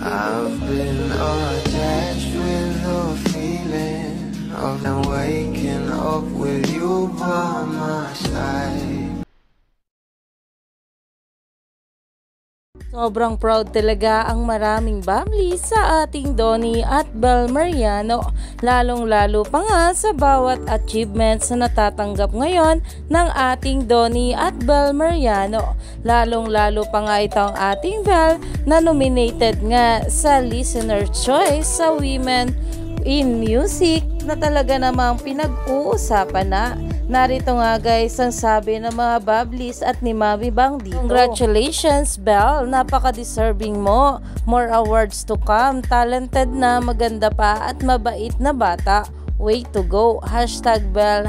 I've been attached with the feeling of waking up with you by my side. Sobrang proud talaga ang maraming Babli sa ating Donnie at Bel Mariano, lalong-lalo pa nga sa bawat achievements na natatanggap ngayon ng ating Donnie at Bel Mariano. Lalong-lalo pa nga itong ating Bel na nominated nga sa Listener Choice sa Women in Music na talaga namang pinag-uusapan na. Narito nga guys ang sabi ng mga Bablis at ni Mami Bang dito. Congratulations Bel, napaka-deserving mo. More awards to come. Talented na, maganda pa at mabait na bata. Way to go. #Bel,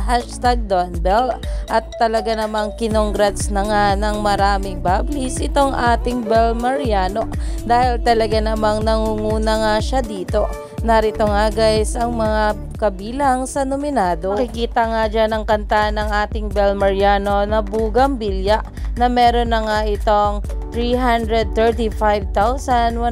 #DonBel. At talaga namang kinongrats na nga ng maraming Bablis itong ating Bel Mariano dahil talaga namang nangunguna nga siya dito. Narito nga guys ang mga kabilang sa nominado. Makikita nga dyan ang kanta ng ating Bel Mariano na Bugambilya na meron na nga itong 335,192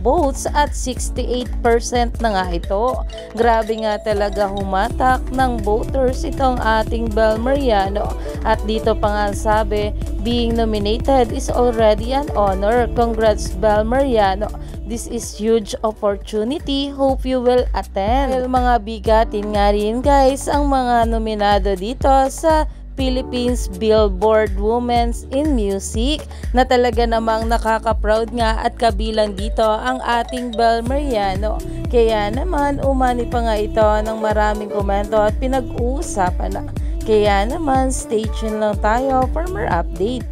votes at 68% na nga ito. Grabe nga talaga humatak ng voters itong ating Bel Mariano. At dito pa nga sabi, being nominated is already an honor. Congrats Bel Mariano. This is huge opportunity. Hope you will attend. Well, mga bigatin nga rin guys ang mga nominado dito sa Philippines Billboard Women's in Music na talaga namang nakaka-proud nga at kabilang dito ang ating Bel Mariano. Kaya naman umani pa nga ito ng maraming komento at pinag-uusapan na. Kaya naman stay tuned lang tayo for more update.